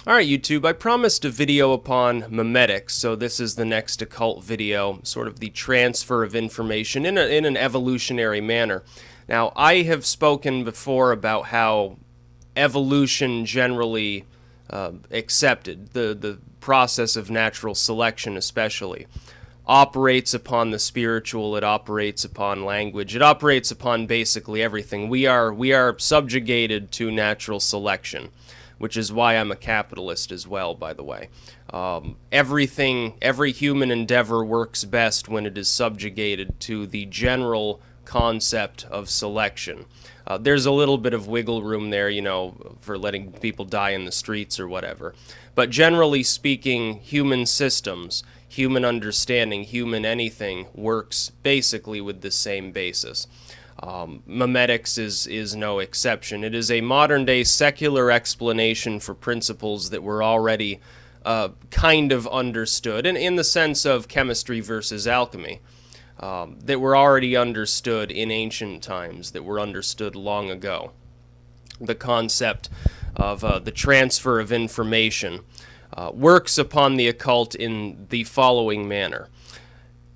Alright YouTube, I promised a video upon Memetics, so this is the next occult video, sort of the transfer of information in an evolutionary manner. Now, I have spoken before about how evolution generally accepted, the process of natural selection especially, operates upon the spiritual, it operates upon language, it operates upon basically everything. We are subjugated to natural selection, which is why I'm a capitalist as well, by the way. Every human endeavor works best when it is subjugated to the general concept of selection. There's a little bit of wiggle room there, for letting people die in the streets or whatever. But generally speaking, human systems, human understanding, human anything works basically with the same basis. Memetics is no exception. It is a modern-day secular explanation for principles that were already kind of understood, in the sense of chemistry versus alchemy, that were already understood in ancient times, that were understood long ago. The concept of the transfer of information works upon the occult in the following manner.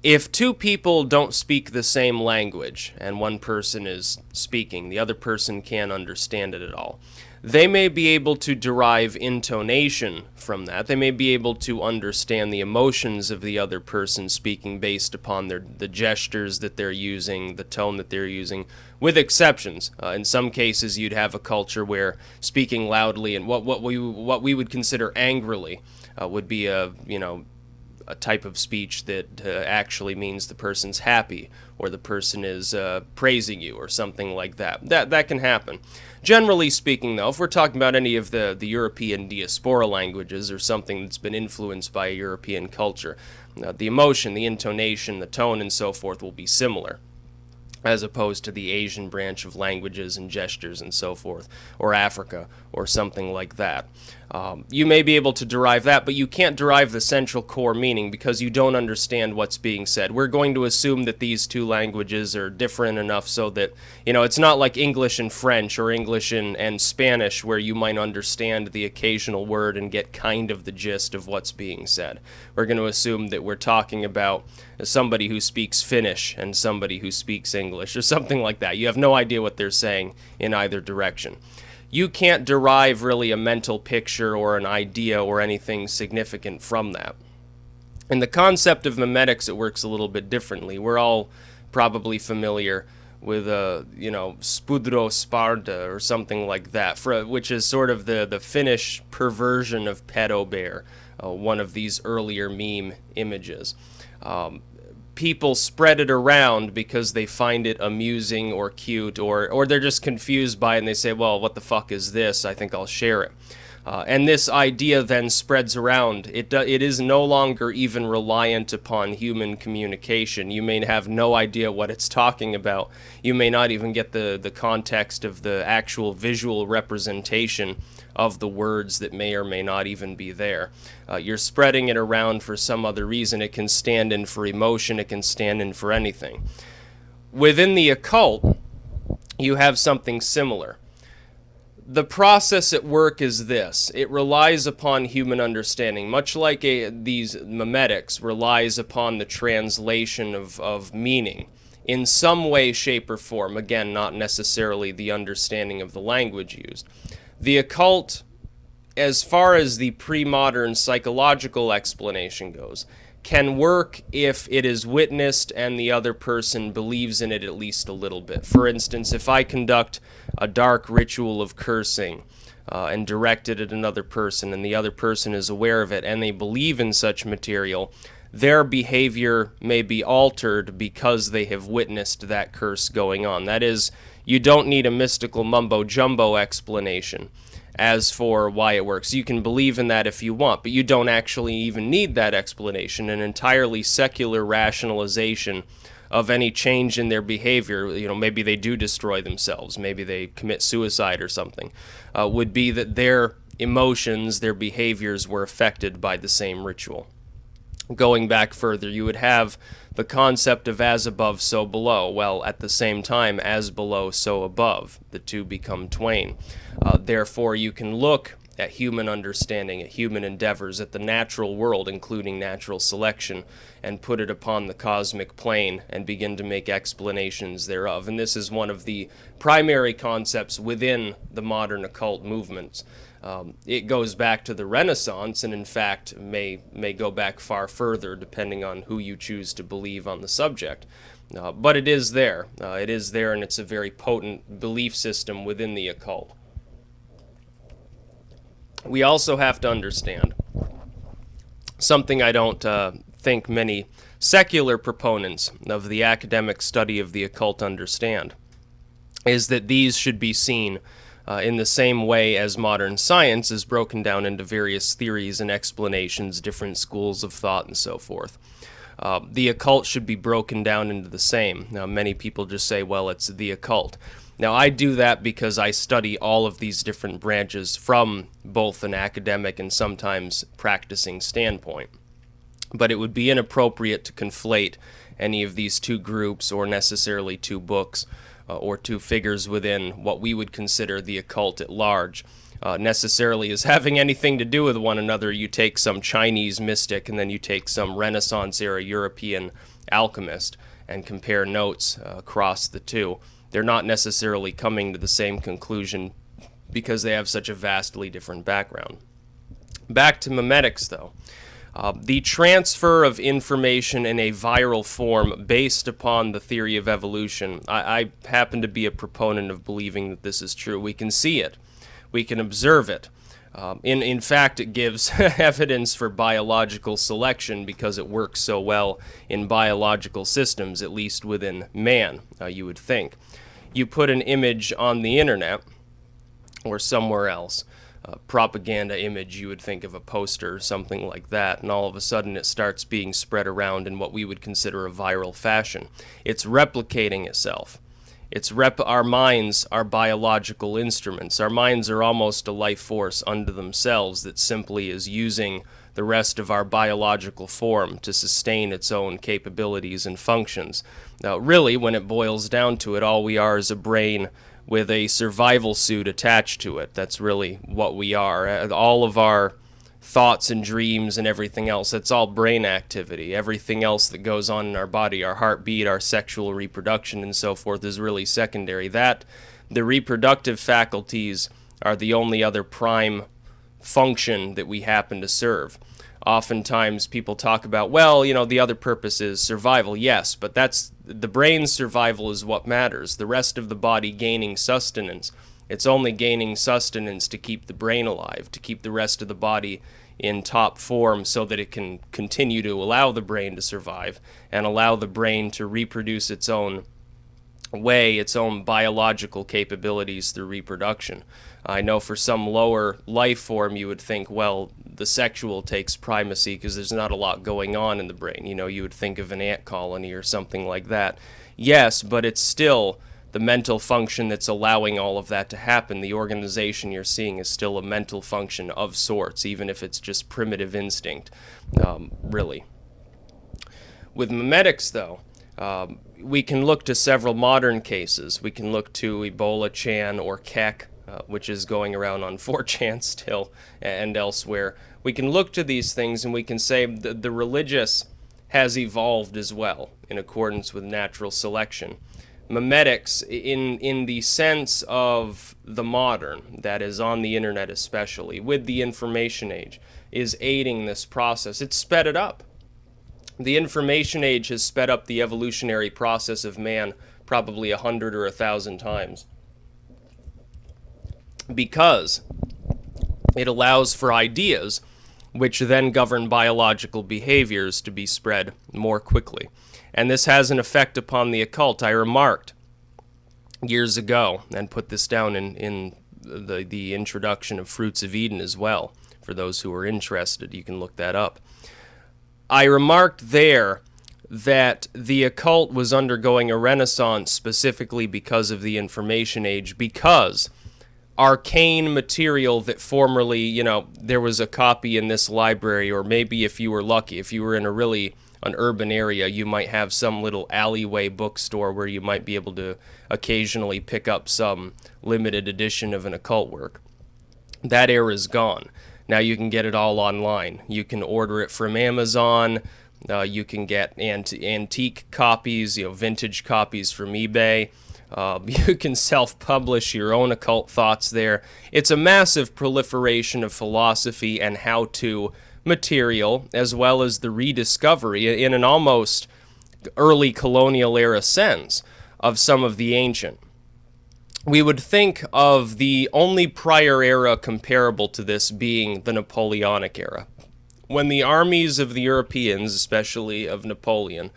If two people don't speak the same language, and one person is speaking, the other person can't understand it at all, they may be able to derive intonation from that. They may be able to understand the emotions of the other person speaking based upon the gestures that they're using, the tone that they're using, with exceptions. In some cases, you'd have a culture where speaking loudly and what we would consider angrily would be a type of speech that actually means the person's happy or the person is praising you or something like that. That can happen. Generally speaking, though, if we're talking about any of the European diaspora languages or something that's been influenced by a European culture, the emotion, the intonation, the tone, and so forth will be similar, as opposed to the Asian branch of languages and gestures and so forth, or Africa, or something like that. You may be able to derive that, but you can't derive the central core meaning because you don't understand what's being said. We're going to assume that these two languages are different enough so that, it's not like English and French or English and Spanish where you might understand the occasional word and get kind of the gist of what's being said. We're going to assume that we're talking about somebody who speaks Finnish and somebody who speaks English or something like that. You have no idea what they're saying in either direction. You can't derive really a mental picture or an idea or anything significant from that. In the concept of memetics, it works a little bit differently. We're all probably familiar with spudro sparda or something like that, which is sort of the Finnish perversion of pedo bear, one of these earlier meme images. People spread it around because they find it amusing or cute, or they're just confused by it and they say, well, what the fuck is this? I think I'll share it. And this idea then spreads around. It is no longer even reliant upon human communication. You may have no idea what it's talking about. You may not even get the context of the actual visual representation of the words that may or may not even be there. You're spreading it around for some other reason. It can stand in for emotion. It can stand in for anything. Within the occult, you have something similar. The process at work is this. It relies upon human understanding, much like these memetics relies upon the translation of meaning in some way, shape, or form. Again, not necessarily the understanding of the language used. The occult, as far as the pre-modern psychological explanation goes, can work if it is witnessed and the other person believes in it at least a little bit. For instance, if I conduct a dark ritual of cursing and direct it at another person and the other person is aware of it and they believe in such material, their behavior may be altered because they have witnessed that curse going on. That is, you don't need a mystical mumbo-jumbo explanation as for why it works. You can believe in that if you want, but you don't actually even need that explanation. An entirely secular rationalization of any change in their behavior, maybe they do destroy themselves, maybe they commit suicide or something, would be that their emotions, their behaviors were affected by the same ritual. Going back further, you would have the concept of as above, so below. Well, at the same time, as below, so above. The two become twain. Therefore, you can look at human understanding, at human endeavors, at the natural world, including natural selection, and put it upon the cosmic plane and begin to make explanations thereof. And this is one of the primary concepts within the modern occult movements. It goes back to the Renaissance, and in fact may go back far further, depending on who you choose to believe on the subject. But it is there. It is there, and it's a very potent belief system within the occult. We also have to understand something I don't think many secular proponents of the academic study of the occult understand, is that these should be seen in the same way as modern science is broken down into various theories and explanations, different schools of thought, and so forth. The occult should be broken down into the same. Now, many people just say, well, it's the occult. Now, I do that because I study all of these different branches from both an academic and sometimes practicing standpoint. But it would be inappropriate to conflate any of these two groups, or necessarily two books, or two figures within what we would consider the occult at large, necessarily as having anything to do with one another. You take some Chinese mystic and then you take some Renaissance-era European alchemist and compare notes across the two. They're not necessarily coming to the same conclusion because they have such a vastly different background. Back to memetics, though. The transfer of information in a viral form based upon the theory of evolution, I happen to be a proponent of believing that this is true. We can see it. We can observe it. In fact, it gives evidence for biological selection because it works so well in biological systems, at least within man, you would think. You put an image on the internet or somewhere else, propaganda image, you would think of a poster or something like that, and all of a sudden it starts being spread around in what we would consider a viral fashion. It's replicating itself. Our minds are biological instruments. Our minds are almost a life force unto themselves that simply is using the rest of our biological form to sustain its own capabilities and functions. Now, really, when it boils down to it, all we are is a brain with a survival suit attached to it. That's really what we are. All of our thoughts and dreams and everything else, that's all brain activity. Everything else that goes on in our body, our heartbeat, our sexual reproduction, and so forth, is really secondary. The reproductive faculties are the only other prime function that we happen to serve. Oftentimes people talk about, well, the other purpose is survival. Yes, but the brain's survival is what matters. The rest of the body gaining sustenance. It's only gaining sustenance to keep the brain alive, to keep the rest of the body in top form so that it can continue to allow the brain to survive and allow the brain to reproduce its own way, its own biological capabilities through reproduction. I know for some lower life form you would think, well, the sexual takes primacy because there's not a lot going on in the brain. You would think of an ant colony or something like that. Yes, but it's still the mental function that's allowing all of that to happen. The organization you're seeing is still a mental function of sorts, even if it's just primitive instinct, really. With memetics, though, we can look to several modern cases. We can look to Ebola-chan or Keck, which is going around on 4chan still and elsewhere. We can look to these things and we can say the religious has evolved as well in accordance with natural selection. Memetics, in the sense of the modern, that is on the internet especially, with the information age, is aiding this process. It's sped it up. The information age has sped up the evolutionary process of man probably 100 or 1,000 times, because it allows for ideas which then govern biological behaviors to be spread more quickly. And this has an effect upon the occult. I remarked years ago, and put this down in the introduction of Fruits of Eden as well. For those who are interested, you can look that up. I remarked there that the occult was undergoing a renaissance specifically because of the information age, because arcane material that formerly, there was a copy in this library, or maybe if you were lucky, if you were in an urban area, you might have some little alleyway bookstore where you might be able to occasionally pick up some limited edition of an occult work. That era is gone. Now you can get it all online. You can order it from Amazon. You can get antique copies, vintage copies from eBay. You can self-publish your own occult thoughts there. It's a massive proliferation of philosophy and how-to material, as well as the rediscovery in an almost early colonial era sense of some of the ancient. We would think of the only prior era comparable to this being the Napoleonic era, when the armies of the Europeans, especially of Napoleon,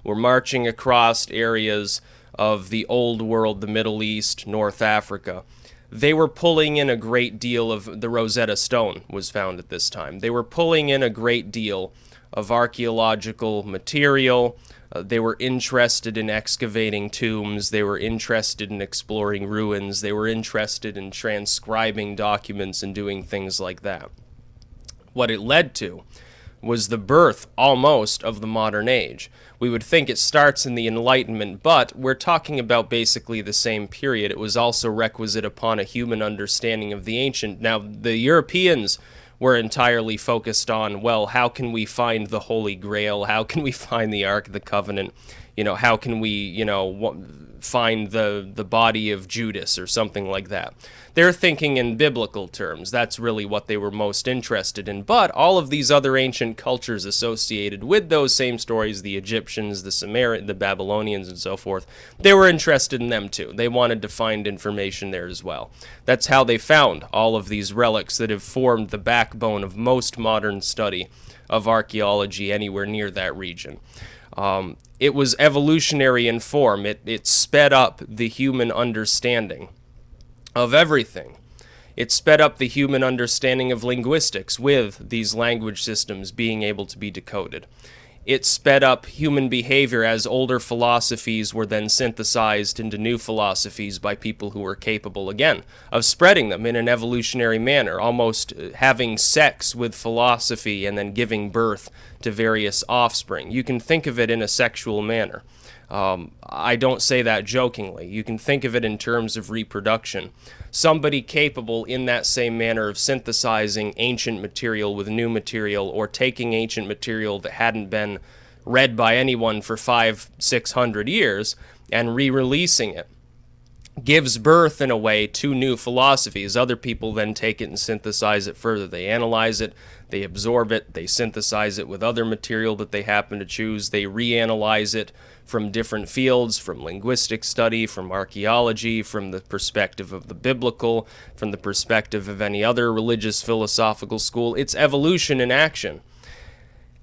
were marching across areas of the Old World, the Middle East, North Africa. They were pulling in a great deal of the Rosetta Stone was found at this time. They were pulling in a great deal of archaeological material. They were interested in excavating tombs. They were interested in exploring ruins. They were interested in transcribing documents and doing things like that. What it led to was the birth, almost, of the modern age. We would think it starts in the Enlightenment, but we're talking about basically the same period. It was also requisite upon a human understanding of the ancient. Now, the Europeans were entirely focused on, well, how can we find the Holy Grail? How can we find the Ark of the Covenant? How can we, find the body of Judas or something like that? They're thinking in biblical terms. That's really what they were most interested in. But all of these other ancient cultures associated with those same stories, the Egyptians, the Babylonians, and so forth, they were interested in them too. They wanted to find information there as well. That's how they found all of these relics that have formed the backbone of most modern study of archaeology anywhere near that region. It was evolutionary in form. It sped up the human understanding of everything. It sped up the human understanding of linguistics with these language systems being able to be decoded. It sped up human behavior as older philosophies were then synthesized into new philosophies by people who were capable, again, of spreading them in an evolutionary manner, almost having sex with philosophy and then giving birth to various offspring. You can think of it in a sexual manner. I don't say that jokingly. You can think of it in terms of reproduction. Somebody capable in that same manner of synthesizing ancient material with new material, or taking ancient material that hadn't been read by anyone for 500-600 years and re-releasing it, gives birth in a way to new philosophies. Other people then take it and synthesize it further. They analyze it, they absorb it, they synthesize it with other material that they happen to choose, they reanalyze it from different fields, from linguistic study, from archaeology, from the perspective of the biblical, from the perspective of any other religious philosophical school. It's evolution in action.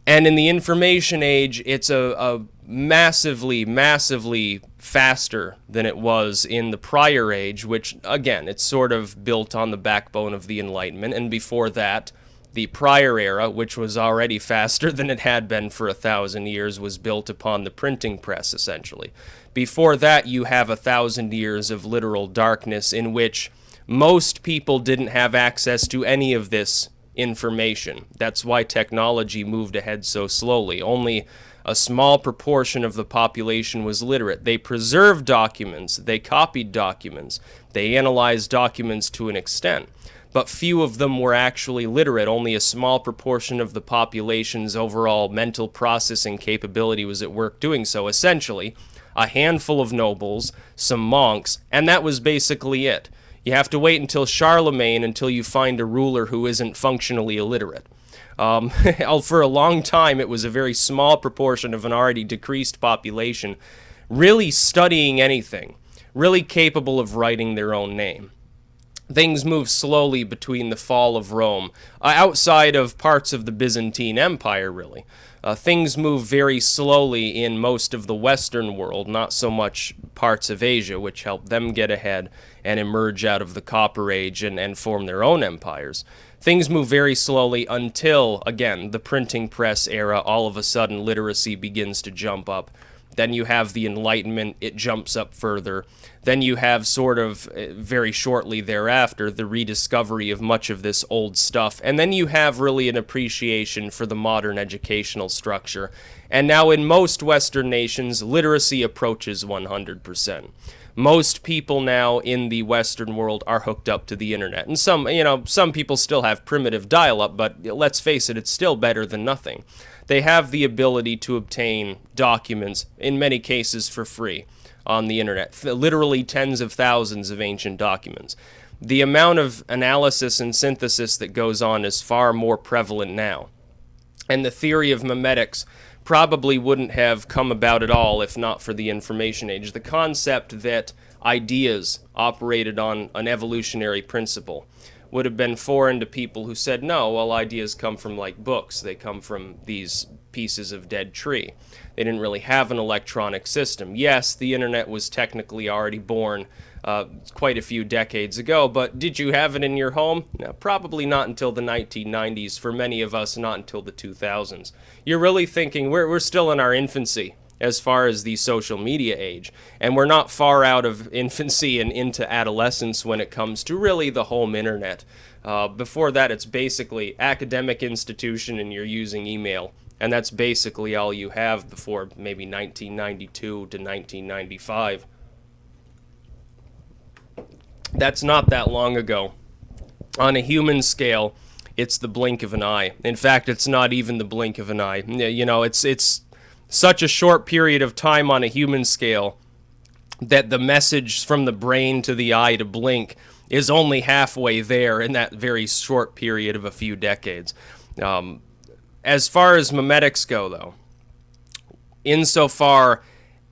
And in the information age, it's a massively, massively faster than it was in the prior age, which, again, it's sort of built on the backbone of the Enlightenment. And before that, the prior era, which was already faster than it had been for 1,000 years, was built upon the printing press, essentially. Before that, you have 1,000 years of literal darkness in which most people didn't have access to any of this information. That's why technology moved ahead so slowly. Only a small proportion of the population was literate. They preserved documents, they copied documents, they analyzed documents to an extent, but few of them were actually literate. Only a small proportion of the population's overall mental processing capability was at work doing so. Essentially, a handful of nobles, some monks, and that was basically it. You have to wait until Charlemagne until you find a ruler who isn't functionally illiterate. For a long time, it was a very small proportion of an already decreased population really studying anything, really capable of writing their own name. Things move slowly between the fall of Rome, outside of parts of the Byzantine Empire, really. Things move very slowly in most of the Western world, not so much parts of Asia, which helped them get ahead and emerge out of the Copper Age and form their own empires. Things move very slowly until, again, the printing press era. All of a sudden, literacy begins to jump up. Then you have the Enlightenment, it jumps up further. Then you have sort of, very shortly thereafter, the rediscovery of much of this old stuff. And then you have really an appreciation for the modern educational structure. And now in most Western nations, literacy approaches 100%. Most people now in the Western world are hooked up to the internet. And some people still have primitive dial-up, but let's face it, it's still better than nothing. They have the ability to obtain documents, in many cases for free, on the internet. Literally tens of thousands of ancient documents. The amount of analysis and synthesis that goes on is far more prevalent now. And the theory of memetics probably wouldn't have come about at all if not for the information age. The concept that ideas operated on an evolutionary principle would have been foreign to people who said, no, well, ideas come from like books. They come from these pieces of dead tree. They didn't really have an electronic system. Yes, the internet was technically already born quite a few decades ago, but did you have it in your home? No, probably not until the 1990s. For many of us, not until the 2000s. You're really thinking we're still in our infancy as far as the social media age, and we're not far out of infancy and into adolescence when it comes to really the home internet. Before that, it's basically academic institution and you're using email, and that's basically all you have before maybe 1992 to 1995. That's not that long ago. On a human scale, it's the blink of an eye. In fact, it's not even the blink of an eye. You know, it's such a short period of time on a human scale that the message from the brain to the eye to blink is only halfway there in that very short period of a few decades. As far as memetics go, though, insofar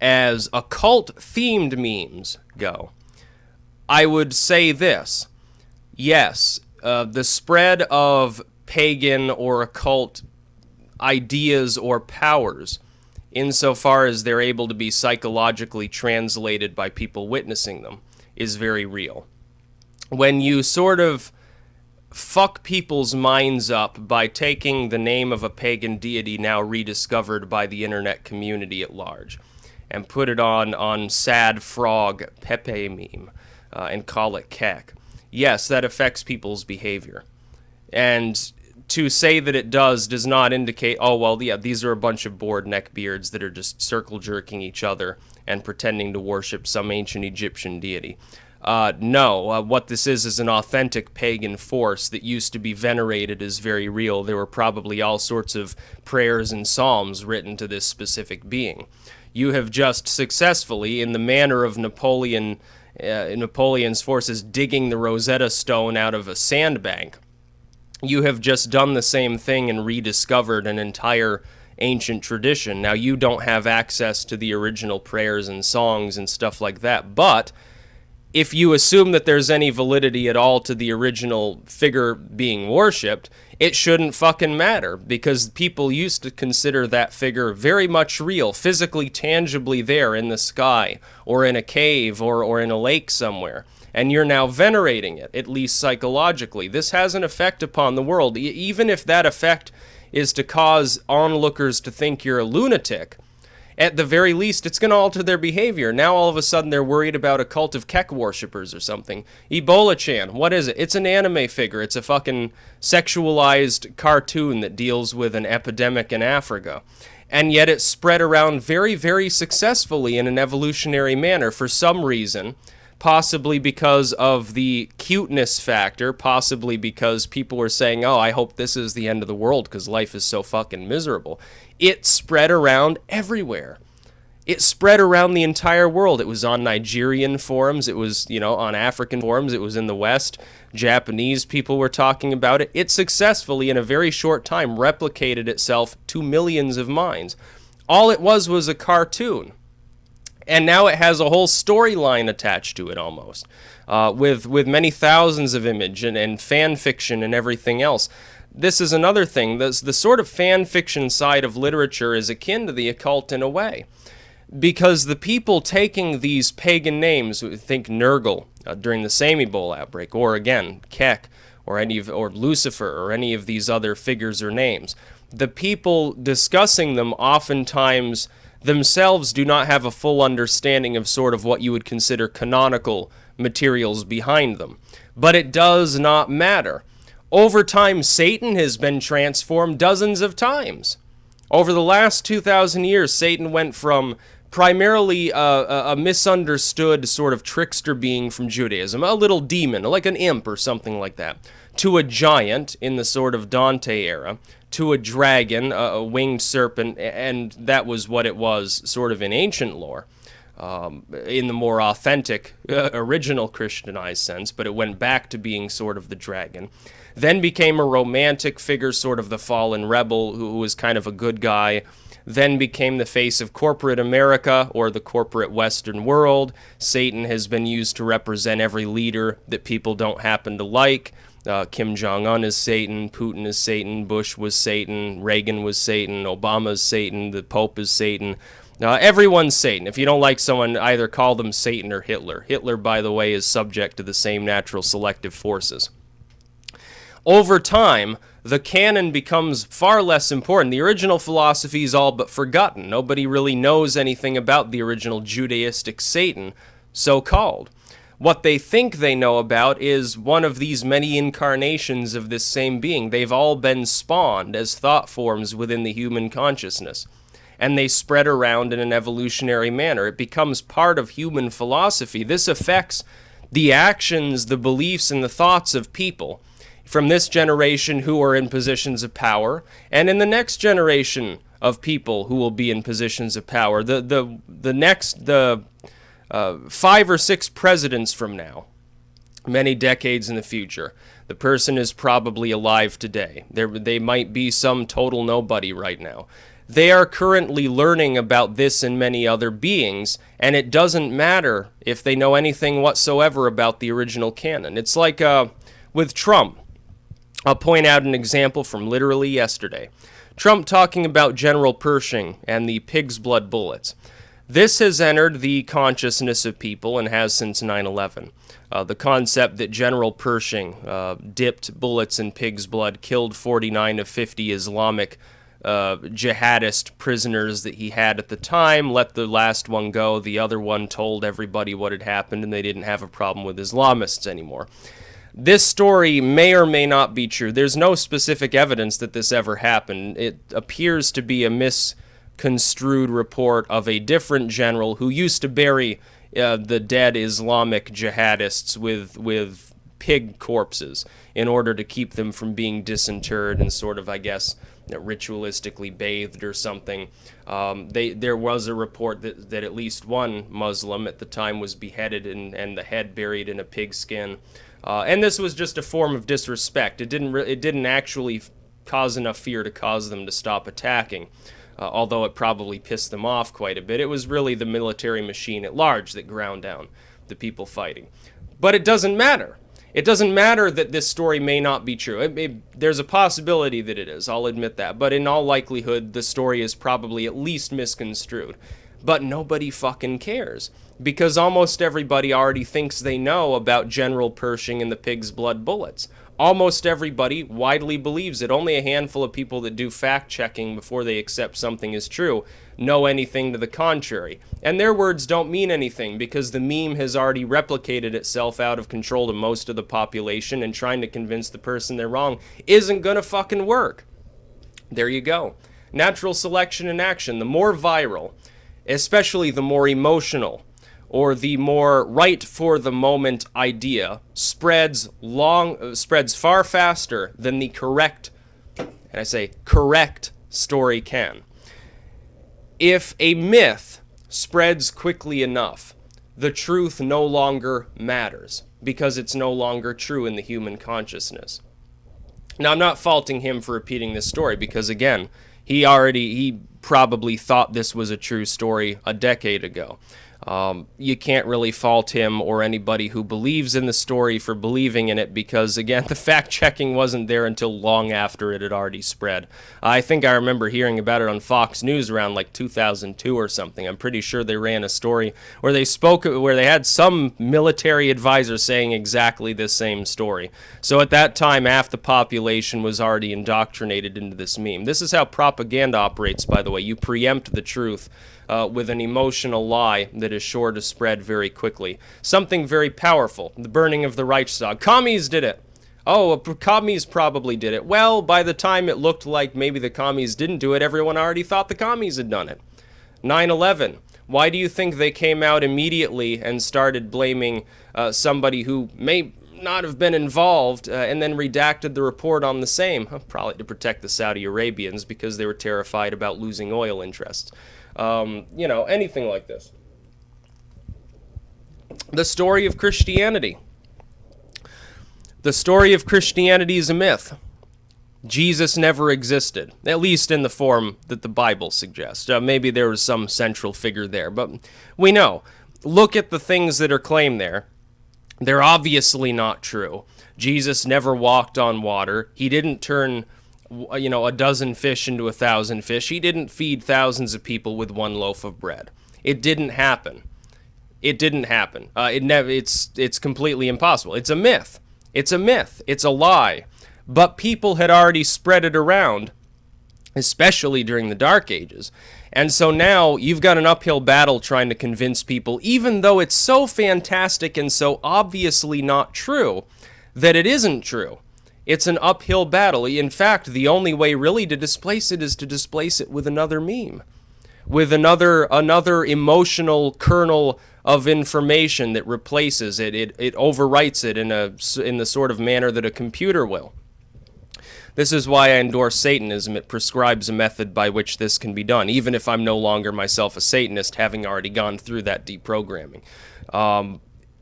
as occult-themed memes go, I would say this. Yes, the spread of pagan or occult ideas or powers, insofar as they're able to be psychologically translated by people witnessing them, is very real. When you sort of fuck people's minds up by taking the name of a pagan deity now rediscovered by the internet community at large and put it on sad frog Pepe meme, and call it kek. Yes, that affects people's behavior. And to say that it does not indicate, oh, well, yeah, these are a bunch of bored neckbeards that are just circle jerking each other and pretending to worship some ancient Egyptian deity. No, what this is an authentic pagan force that used to be venerated as very real. There were probably all sorts of prayers and psalms written to this specific being. You have just successfully, in the manner of Napoleon's forces digging the Rosetta Stone out of a sandbank, you have just done the same thing and rediscovered an entire ancient tradition. Now, you don't have access to the original prayers and songs and stuff like that, but if you assume that there's any validity at all to the original figure being worshipped, it shouldn't fucking matter, because people used to consider that figure very much real, physically, tangibly there in the sky, or in a cave, or in a lake somewhere. And you're now venerating it, at least psychologically. This has an effect upon the world. Even if that effect is to cause onlookers to think you're a lunatic, at the very least, it's going to alter their behavior. Now, all of a sudden, they're worried about a cult of Kek worshippers or something. Ebola-chan, what is it? It's an anime figure. It's a fucking sexualized cartoon that deals with an epidemic in Africa. And yet it's spread around very, very successfully in an evolutionary manner for some reason. Possibly because of the cuteness factor, possibly because people were saying, oh, I hope this is the end of the world because life is so fucking miserable. It spread around everywhere. It spread around the entire world. It was on Nigerian forums. It was, on African forums. It was in the West. Japanese people were talking about it. It successfully, in a very short time, replicated itself to millions of minds. All it was a cartoon. And now it has a whole storyline attached to it almost, with many thousands of images and fan fiction and everything else. This is another thing. The sort of fan fiction side of literature is akin to the occult in a way. Because the people taking these pagan names, think Nurgle during the same Ebola outbreak, or again, Kek, or Lucifer, or any of these other figures or names, the people discussing them oftentimes themselves do not have a full understanding of sort of what you would consider canonical materials behind them. But it does not matter. Over time, Satan has been transformed dozens of times. Over the last 2,000 years, Satan went from primarily a misunderstood sort of trickster being from Judaism, a little demon, like an imp or something like that, to a giant in the sort of Dante era, to a dragon, a winged serpent, and that was what it was sort of in ancient lore. In the more authentic, original Christianized sense, but it went back to being sort of the dragon. Then became a romantic figure, sort of the fallen rebel who was kind of a good guy. Then became the face of corporate America, or the corporate Western world. Satan has been used to represent every leader that people don't happen to like. Kim Jong-un is Satan, Putin is Satan, Bush was Satan, Reagan was Satan, Obama is Satan, the Pope is Satan. Everyone's Satan. If you don't like someone, either call them Satan or Hitler. Hitler, by the way, is subject to the same natural selective forces. Over time, the canon becomes far less important. The original philosophy is all but forgotten. Nobody really knows anything about the original Judaistic Satan, so-called. What they think they know about is one of these many incarnations of this same being. They've all been spawned as thought forms within the human consciousness, and they spread around in an evolutionary manner. It becomes part of human philosophy. This affects the actions, the beliefs, and the thoughts of people from this generation who are in positions of power, and in the next generation of people who will be in positions of power. The next 5 or 6 presidents from now, many decades in the future, the person is probably alive today. They might be some total nobody right now. They are currently learning about this and many other beings, and it doesn't matter if they know anything whatsoever about the original canon. It's like with Trump. I'll point out an example from literally yesterday. Trump talking about General Pershing and the pig's blood bullets. This has entered the consciousness of people and has since 9/11. The concept that General Pershing dipped bullets in pig's blood, killed 49 of 50 Islamic jihadist prisoners that he had at the time, let the last one go. The other one told everybody what had happened, and they didn't have a problem with Islamists anymore. This story may or may not be true. There's no specific evidence that this ever happened. It appears to be a misconstrued report of a different general who used to bury the dead Islamic jihadists with pig corpses in order to keep them from being disinterred and sort of, I guess, ritualistically bathed or something. There was a report that at least one Muslim at the time was beheaded and the head buried in a pig skin. And this was just a form of disrespect. It didn't actually cause enough fear to cause them to stop attacking, although it probably pissed them off quite a bit. It was really the military machine at large that ground down the people fighting. But it doesn't matter. It doesn't matter that this story may not be true. There's a possibility that it is, I'll admit that. But in all likelihood, the story is probably at least misconstrued. But nobody fucking cares, because almost everybody already thinks they know about General Pershing and the pig's blood bullets. Almost everybody widely believes it. Only a handful of people that do fact-checking before they accept something is true know anything to the contrary. And their words don't mean anything, because the meme has already replicated itself out of control to most of the population, and trying to convince the person they're wrong isn't gonna fucking work. There you go. Natural selection in action. The more viral, especially the more emotional, or the more right for the moment idea, spreads far faster than the correct, and I say correct, story can. If a myth spreads quickly enough, the truth no longer matters, because it's no longer true in the human consciousness. Now, I'm not faulting him for repeating this story, because again, he probably thought this was a true story a decade ago. You can't really fault him or anybody who believes in the story for believing in it, because, again, the fact-checking wasn't there until long after it had already spread. I think I remember hearing about it on Fox News around like 2002 or something. I'm pretty sure they ran a story where they had some military advisor saying exactly the same story. So at that time, half the population was already indoctrinated into this meme. This is how propaganda operates, by the way. You preempt the truth with an emotional lie that is sure to spread very quickly. Something very powerful, the burning of the Reichstag. Commies did it. Oh, commies probably did it. Well, by the time it looked like maybe the commies didn't do it, everyone already thought the commies had done it. 9/11. Why do you think they came out immediately and started blaming somebody who may not have been involved, and then redacted the report on the same? Probably to protect the Saudi Arabians because they were terrified about losing oil interests. Anything like this. The story of Christianity. The story of Christianity is a myth. Jesus never existed, at least in the form that the Bible suggests. Maybe there was some central figure there, but we know. Look at the things that are claimed there. They're obviously not true. Jesus never walked on water. He didn't turn, a dozen fish into 1,000 fish. He didn't feed thousands of people with one loaf of bread. It didn't happen. It didn't happen. It's completely impossible. It's a myth. It's a myth. It's a lie. But people had already spread it around, especially during the Dark Ages. And so now you've got an uphill battle trying to convince people, even though it's so fantastic and so obviously not true, that it isn't true. It's an uphill battle. In fact, the only way really to displace it is to displace it with another meme, with another emotional kernel of information that replaces it. It overwrites it in the sort of manner that a computer will. This is why I endorse Satanism. It prescribes a method by which this can be done, even if I'm no longer myself a Satanist, having already gone through that deprogramming.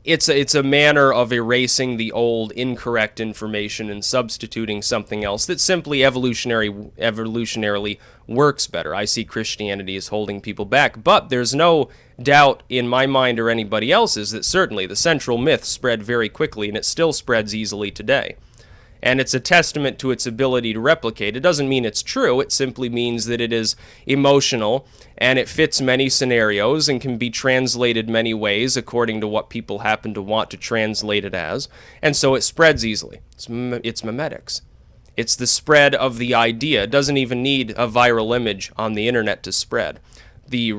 It's a manner of erasing the old incorrect information and substituting something else that simply evolutionarily works better. I see Christianity as holding people back, but there's no doubt in my mind or anybody else's that certainly the central myth spread very quickly, and it still spreads easily today. And it's a testament to its ability to replicate. It doesn't mean it's true. It simply means that it is emotional and it fits many scenarios and can be translated many ways according to what people happen to want to translate it as. And so it spreads easily. It's memetics. It's the spread of the idea. It doesn't even need a viral image on the internet to spread. The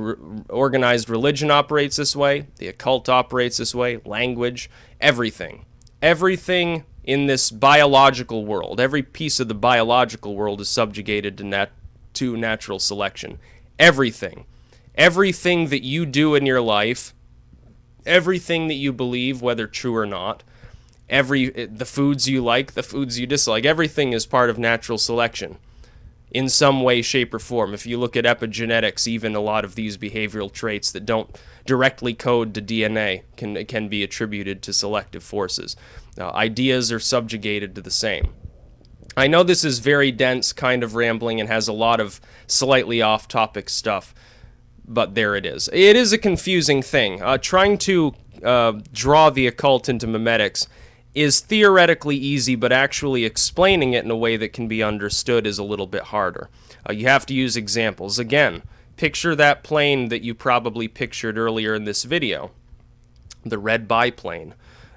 organized religion operates this way. The occult operates this way. Language, everything. Everything in this biological world, every piece of the biological world is subjugated to natural selection. Everything. Everything that you do in your life, everything that you believe, whether true or not, the foods you like, the foods you dislike, everything is part of natural selection in some way, shape, or form. If you look at epigenetics, even a lot of these behavioral traits that don't directly code to DNA can be attributed to selective forces. Ideas are subjugated to the same. I know this is very dense, kind of rambling, and has a lot of slightly off-topic stuff, but there it is. It is a confusing thing. Trying to draw the occult into memetics is theoretically easy, but actually explaining it in a way that can be understood is a little bit harder. You have to use examples. Again, picture that plane that you probably pictured earlier in this video, the red biplane.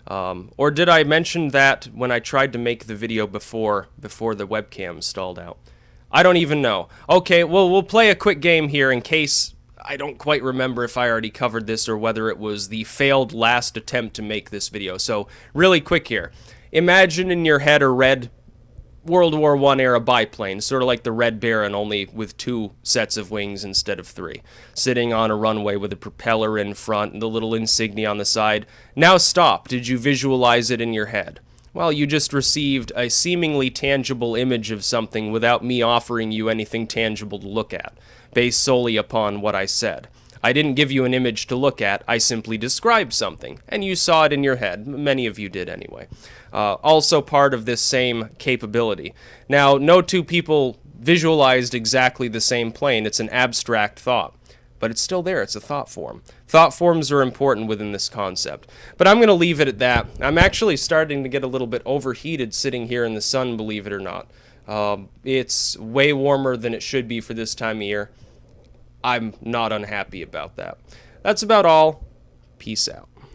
Or did I mention that when I tried to make the video before the webcam stalled out? I don't even know. Okay, well, we'll play a quick game here in case I don't quite remember if I already covered this or whether it was the failed last attempt to make this video. So, really quick here. Imagine in your head a red World War I era biplane, sort of like the Red Baron, only with 2 sets of wings instead of 3, sitting on a runway with a propeller in front and the little insignia on the side. Now stop. Did you visualize it in your head? Well, you just received a seemingly tangible image of something without me offering you anything tangible to look at, based solely upon what I said. I didn't give you an image to look at, I simply described something, and you saw it in your head. Many of you did anyway. Also part of this same capability. Now, no two people visualized exactly the same plane. It's an abstract thought, but it's still there. It's a thought form. Thought forms are important within this concept. But I'm going to leave it at that. I'm actually starting to get a little bit overheated sitting here in the sun, believe it or not. It's way warmer than it should be for this time of year. I'm not unhappy about that. That's about all. Peace out.